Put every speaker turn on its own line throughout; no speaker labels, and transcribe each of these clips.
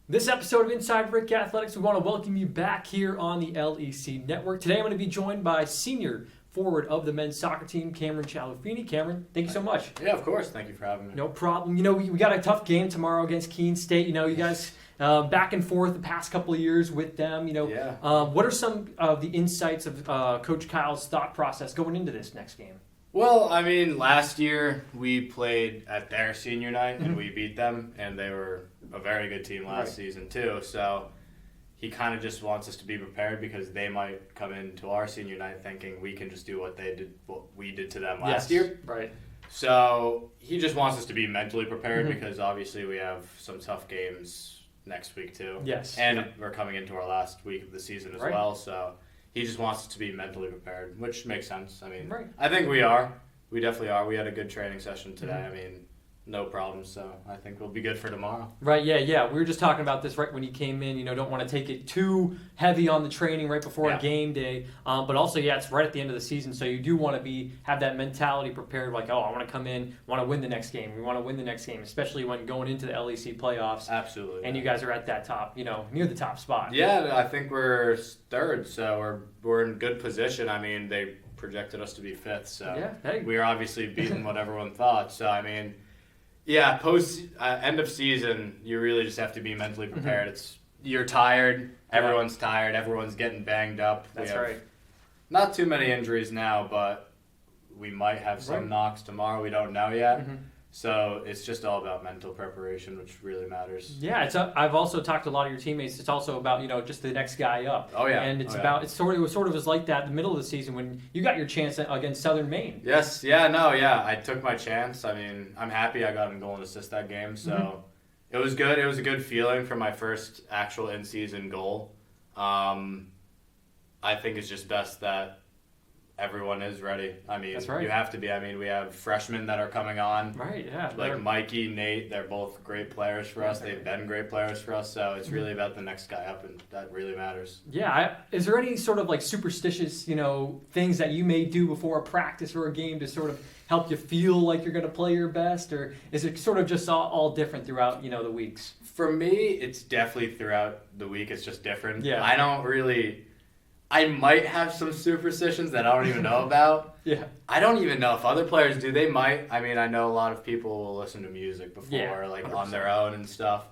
This episode of Inside RIC Athletics, we want to welcome you back here on the LEC Network. Today I'm going to be joined by senior forward of the men's soccer team, Cam Chalue-Feeney. Cameron, thank you so much.
Yeah, of course. Thank you for having me.
No problem. You know, we got a tough game tomorrow against Keene State. You know, you guys back and forth the past couple of years with them. You know, what are some of the insights of Coach Kyle's thought process going into this next game?
Well, I mean, last year we played at their senior night and we beat them, and they were a very good team last season too. So he kind of just wants us to be prepared because they might come into our senior night thinking we can just do what we did to them last year.
Right.
So he just wants us to be mentally prepared because obviously we have some tough games next week too.
Yes.
And we're coming into our last week of the season as well. So he just wants us to be mentally prepared, which makes sense. I mean, I think we are. We definitely are. We had a good training session today. I mean, no problems. So I think we'll be good for tomorrow.
Right, yeah. We were just talking about this right when you came in. You know, don't want to take it too heavy on the training right before a game day. But also, it's right at the end of the season. So you do want to have that mentality prepared. Like, I want to come in, want to win the next game. We want to win the next game, especially when going into the LEC playoffs.
Absolutely.
And you guys are at that top, near the top spot.
Yeah, I think we're third. So we're in good position. I mean, they projected us to be fifth. So we are obviously beating what everyone thought. So, I mean, yeah, end of season, you really just have to be mentally prepared. You're tired. Everyone's tired. Everyone's getting banged up.
That's right.
Not too many injuries now, but we might have some knocks tomorrow. We don't know yet. So it's just all about mental preparation, which really matters.
Yeah, I've also talked to a lot of your teammates. It's also about just the next guy up.
Oh yeah,
and it sort of was like that in the middle of the season when you got your chance against Southern Maine.
Yes, I took my chance. I mean, I'm happy I got a goal and assist that game. So it was good. It was a good feeling for my first actual in-season goal. I think it's just best that everyone is ready. I mean, you have to be. I mean, we have freshmen that are coming on.
Right, yeah.
Like Mikey, Nate, they're both great players for us. They've been great players for us. So it's really about the next guy up, and that really matters.
Yeah. Is there any sort of like superstitious, things that you may do before a practice or a game to sort of help you feel like you're going to play your best? Or is it sort of just all different throughout, the weeks?
For me, it's definitely throughout the week. It's just different.
Yeah.
I might have some superstitions that I don't even know about. I don't even know if other players do. They might. I mean, I know a lot of people will listen to music before, like 100%. On their own and stuff.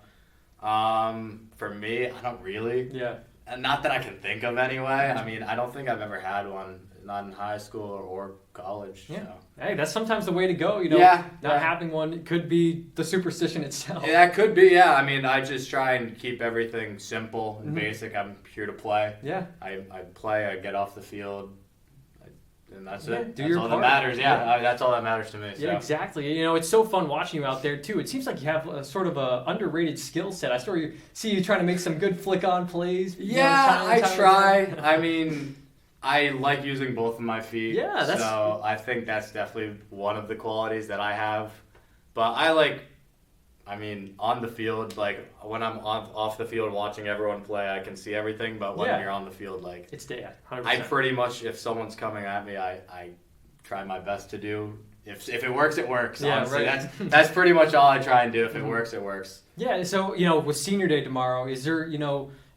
For me, I don't really.
Yeah.
And not that I can think of anyway. I mean, I don't think I've ever had one, not in high school or college.
Yeah.
So.
Hey, that's sometimes the way to go, Not having one could be the superstition itself.
Yeah, it could be, yeah. I mean, I just try and keep everything simple and basic. I'm here to play.
Yeah.
I play, I get off the field, and that's it.
That's
all that matters. That's all that matters to me.
Yeah, exactly. It's so fun watching you out there, too. It seems like you have a sort of a underrated skill set. I see you trying to make some good flick-on plays.
Yeah, I try. I mean, I like using both of my feet.
Yeah,
so I think that's definitely one of the qualities that I have. But on the field, like when I'm off the field watching everyone play, I can see everything. But when you're on the field, like
it's 100%.
I pretty much, if someone's coming at me, I try my best to do. If it works, it works.
Yeah,
honestly.
right.
That's pretty much all I try and do. If it works, it works.
Yeah. So with Senior Day tomorrow, is there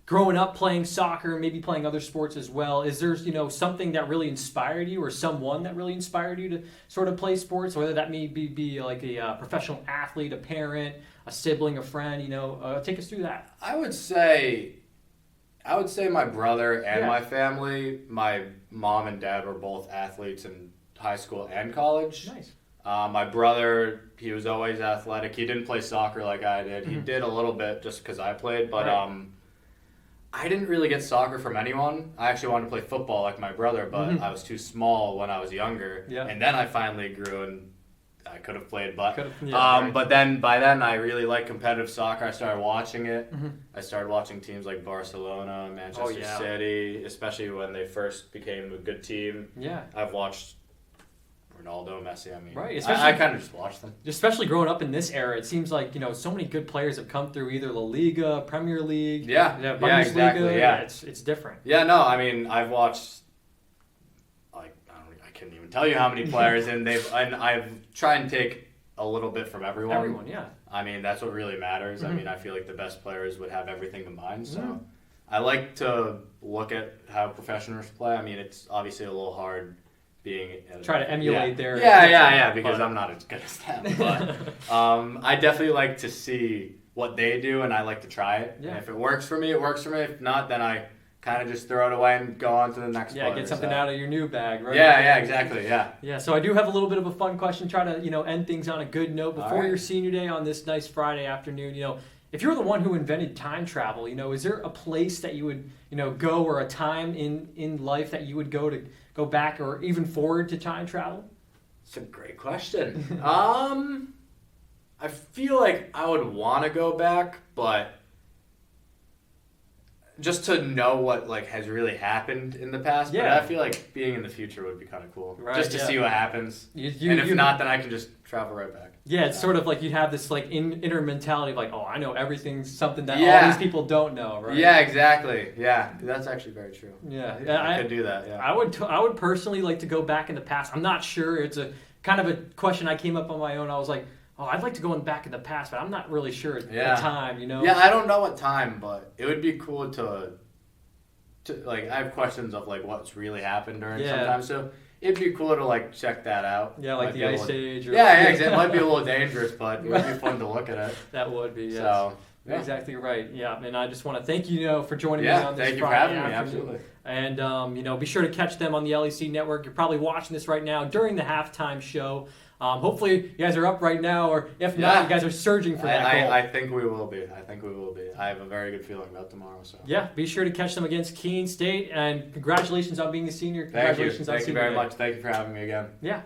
growing up playing soccer, maybe playing other sports as well, is there something that really inspired you or someone that really inspired you to sort of play sports, whether that may be like a professional athlete, a parent, a sibling, a friend, take us through that.
I would say my brother and my family, my mom and dad were both athletes in high school and college.
Nice.
My brother, he was always athletic. He didn't play soccer like I did. He did a little bit just because I played, but I didn't really get soccer from anyone. I actually wanted to play football like my brother, but I was too small when I was younger.
Yeah.
And then I finally grew and I could have played. But
right.
But then by then I really liked competitive soccer. I started watching it. I started watching teams like Barcelona, Manchester City, especially when they first became a good team.
Yeah.
I've watched Ronaldo, Messi. I mean,
right.
I kind of just watch them.
Especially growing up in this era, it seems like so many good players have come through either La Liga, Premier League, Bundesliga.
Exactly. Yeah,
it's different.
Yeah, no, I mean, I've watched I couldn't even tell you how many players, and I've tried and take a little bit from everyone.
Yeah.
I mean, that's what really matters. I mean, I feel like the best players would have everything combined. So I like to look at how professionals play. I mean, it's obviously a little hard being
try to emulate their
because I'm not as good as them. But I definitely like to see what they do, and I like to try it.
Yeah.
And if it works for me, it works for me. If not, then I kind of just throw it away and go on to the next player.
Get something out of your new bag, right?
Yeah, exactly,
Yeah, so I do have a little bit of a fun question, try to, end things on a good note. Before your senior day on this nice Friday afternoon, if you're the one who invented time travel, is there a place that you would, go, or a time in life that you would go back or even forward to time travel?
It's a great question. I feel like I would want to go back, but just to know what has really happened in the past.
Yeah.
But I feel like being in the future would be kind of cool.
Right,
just to see what happens. And if not, then I can just travel right back.
Yeah, it's sort of like you'd have this inner mentality of I know everything's something that all these people don't know, right?
Yeah, exactly. Yeah, that's actually very true.
Yeah,
I could do that. Yeah,
I would personally like to go back in the past. I'm not sure. It's a kind of a question I came up on my own. I was like, I'd like to go back in the past, but I'm not really sure at the time,
Yeah, I don't know what time, but it would be cool to I have questions of what's really happened during some time, so it'd be cool to check that out.
Yeah, like the Ice Age. Or
exactly. It might be a little dangerous, but it would be fun to look at it.
That would be, yes.
So,
yeah. Exactly right. Yeah, and I just want to thank you, for joining me on this
thank you
Friday
for having
afternoon.
me. Absolutely.
And be sure to catch them on the LEC Network. You're probably watching this right now during the halftime show. Hopefully you guys are up right now, or if not, you guys are surging for that goal.
I think we will be. I have a very good feeling about tomorrow. So
yeah, be sure to catch them against Keene State, and congratulations on being a senior.
Thank you very much. Thank you for having me again.
Yeah.